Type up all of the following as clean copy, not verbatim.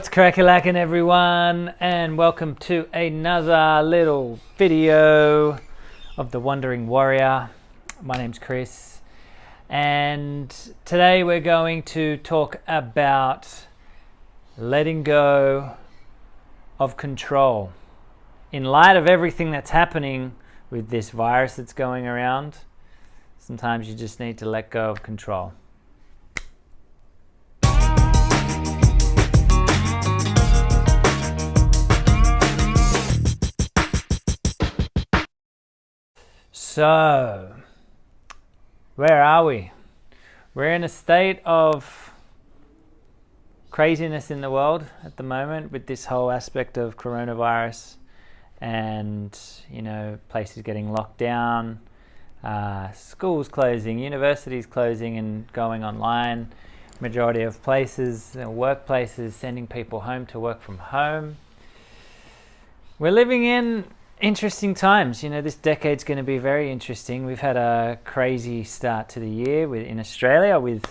What's crack-a-lackin' everyone, and welcome to another little video of the Wandering Warrior. My name's Chris, and today we're going to talk about letting go of control. In light of everything that's happening with this virus that's going around, sometimes you just need to let go of control. So, where are we? We're in a state of craziness in the world at the moment with this whole aspect of coronavirus and, places getting locked down, schools closing, universities closing and going online, majority of places, workplaces sending people home to work from home. We're living in interesting times. This decade's going to be very interesting. We've had a crazy start to the year in Australia with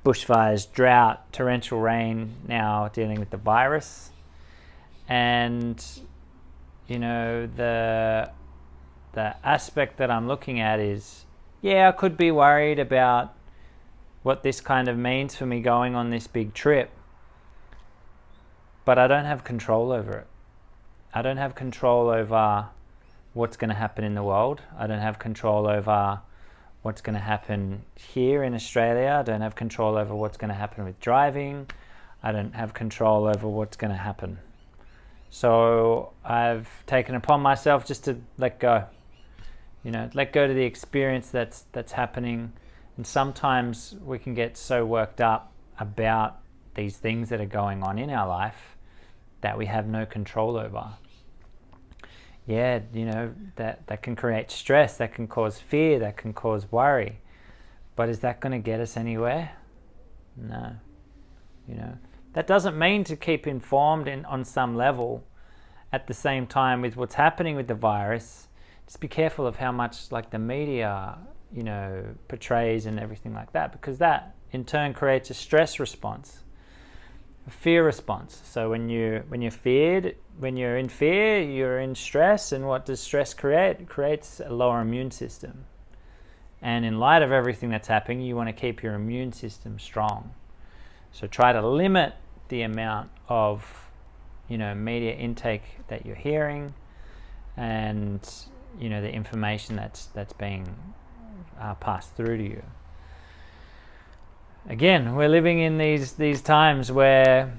bushfires, drought, torrential rain, now dealing with the virus. And, the aspect that I'm looking at is, I could be worried about what this kind of means for me going on this big trip, but I don't have control over it. I don't have control over what's going to happen in the world. I don't have control over what's going to happen here in Australia. I don't have control over what's going to happen with driving. I don't have control over what's going to happen. So I've taken upon myself just to let go. Let go to the experience that's happening. And sometimes we can get so worked up about these things that are going on in our life that we have no control over. That can create stress, that can cause fear, that can cause worry. But is that going to get us anywhere? No. That doesn't mean to keep informed on some level. At the same time, with what's happening with the virus, just be careful of how much the media, portrays and everything like that, because that in turn creates a stress response. A fear response. So when you're in fear, you're in stress, and what does stress create? It creates a lower immune system. And in light of everything that's happening, you want to keep your immune system strong. So try to limit the amount of, media intake that you're hearing, and the information that's being passed through to you. Again, we're living in these times where,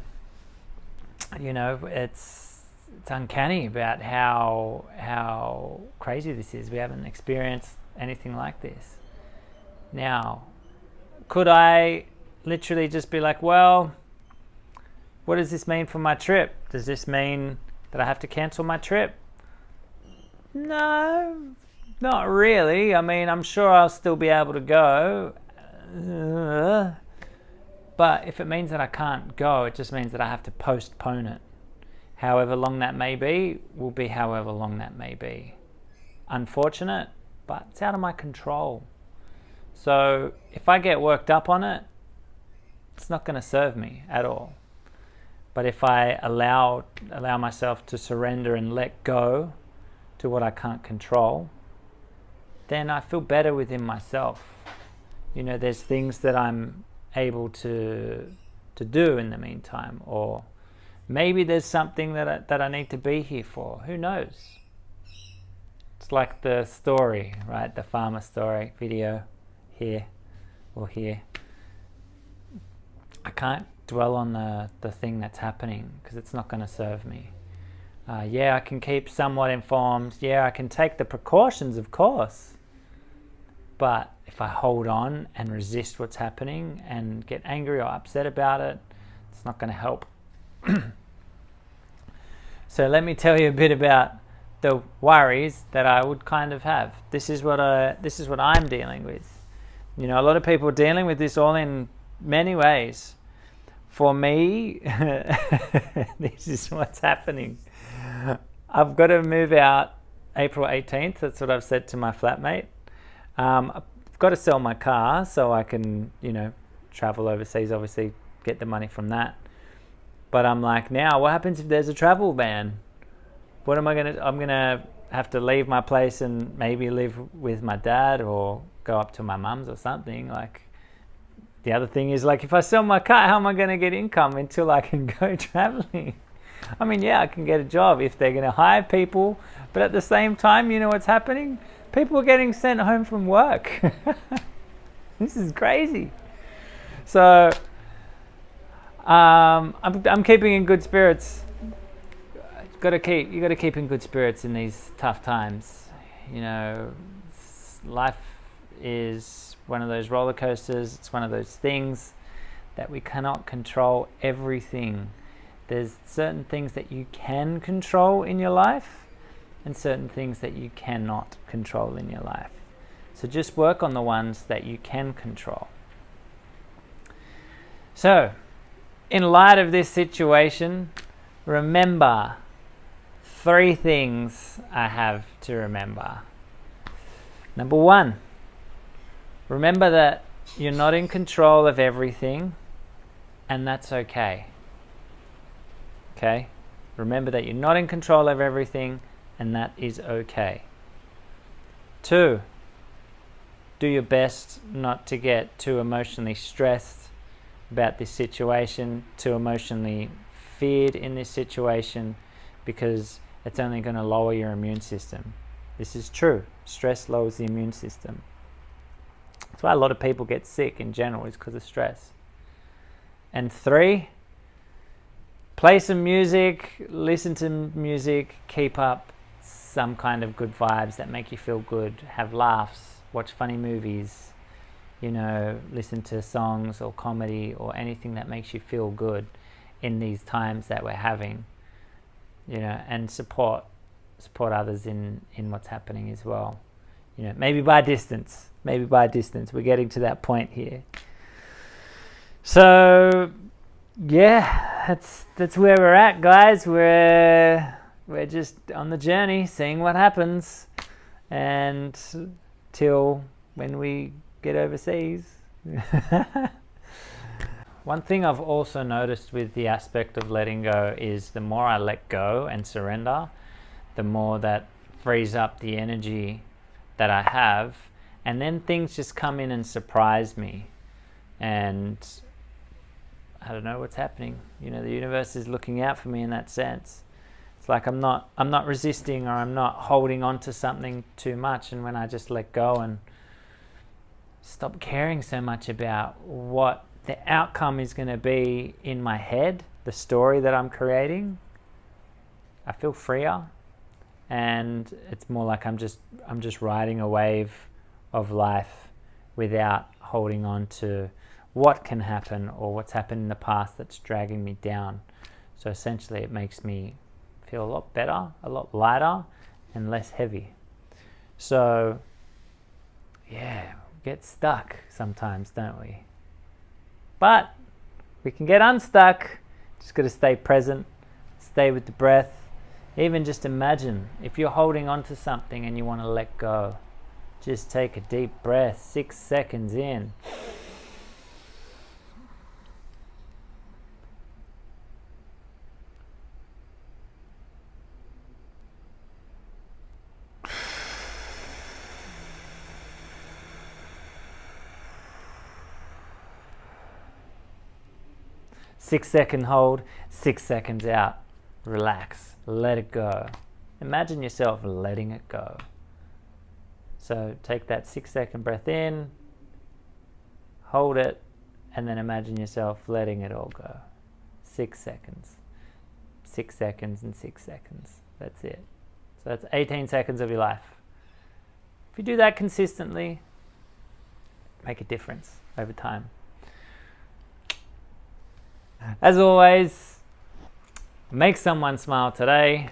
it's uncanny about how crazy this is. We haven't experienced anything like this. Now, could I literally just be like, well, what does this mean for my trip? Does this mean that I have to cancel my trip? No, not really. I mean, I'm sure I'll still be able to go. But if it means that I can't go, it just means that I have to postpone it. However long that may be, will be however long that may be. Unfortunate, but it's out of my control. So if I get worked up on it, it's not going to serve me at all. But if I allow myself to surrender and let go to what I can't control, then I feel better within myself. There's things that I'm able to do in the meantime, or maybe there's something that I need to be here for. Who knows? It's like the story, right? The farmer story video here. I can't dwell on the thing that's happening because it's not going to serve me. I can keep somewhat informed. I can take the precautions, of course. But if I hold on and resist what's happening and get angry or upset about it, it's not going to help. So let me tell you a bit about the worries that I would kind of have. This is what I'm dealing with. A lot of people are dealing with this all in many ways. For me, this is what's happening. I've got to move out April 18th. That's what I've said to my flatmate. I've got to sell my car so I can, travel overseas, obviously get the money from that. But I'm like, now, what happens if there's a travel ban? What am I going to... I'm going to have to leave my place and maybe live with my dad or go up to my mum's or something. Like, the other thing is, like, if I sell my car, how am I going to get income until I can go traveling? I mean, yeah, I can get a job if they're going to hire people, but at the same time, you know what's happening? People are getting sent home from work. This is crazy. So, I'm keeping in good spirits. You got to keep in good spirits in these tough times. You know, life is one of those roller coasters. It's one of those things that we cannot control everything. There's certain things that you can control in your life and certain things that you cannot control in your life. So just work on the ones that you can control. So, in light of this situation, remember 3 things I have to remember. Number 1, remember that you're not in control of everything, and that's okay. Okay? Remember that you're not in control of everything, and that is okay. 2, do your best not to get too emotionally stressed about this situation, too emotionally feared in this situation, because it's only going to lower your immune system. This is true. Stress lowers the immune system. That's why a lot of people get sick in general, is because of stress. And 3, play some music, listen to music, keep up some kind of good vibes that make you feel good, have laughs, watch funny movies, you know, listen to songs or comedy or anything that makes you feel good in these times that we're having, you know, and support others in what's happening as well. You know, maybe by distance. We're getting to that point here. So, yeah, that's where we're at, guys. We're just on the journey, seeing what happens, and till when we get overseas. One thing I've also noticed with the aspect of letting go is the more I let go and surrender, the more that frees up the energy that I have, and then things just come in and surprise me, and I don't know what's happening. You know, the universe is looking out for me in that sense. It's like I'm not resisting, or I'm not holding on to something too much, and when I just let go and stop caring so much about what the outcome is going to be in my head, the story that I'm creating, I feel freer, and it's more like I'm just riding a wave of life without holding on to what can happen or what's happened in the past that's dragging me down. So essentially it makes me feel a lot better, a lot lighter, and less heavy. So yeah, we get stuck sometimes, don't we? But we can get unstuck. Just got to stay present, stay with the breath. Even just imagine if you're holding on to something and you want to let go. Just take a deep breath, 6 seconds in. Six-second hold, 6 seconds out. Relax, let it go. Imagine yourself letting it go. So take that 6-second breath in, hold it, and then imagine yourself letting it all go. 6 seconds. 6 seconds and 6 seconds. That's it. So that's 18 seconds of your life. If you do that consistently, make a difference over time. As always, make someone smile today.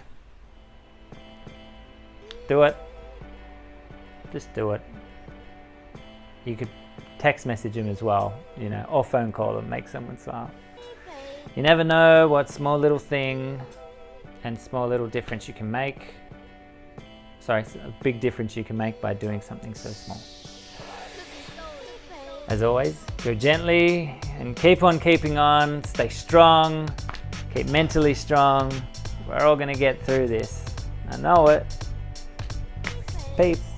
Do it. Just do it. You could text message them as well, you know, or phone call them, make someone smile. You never know what small little thing and small little difference you can make. A big difference you can make by doing something so small. As always, go gently and keep on keeping on. Stay strong. Keep mentally strong. We're all going to get through this. I know it. Peace.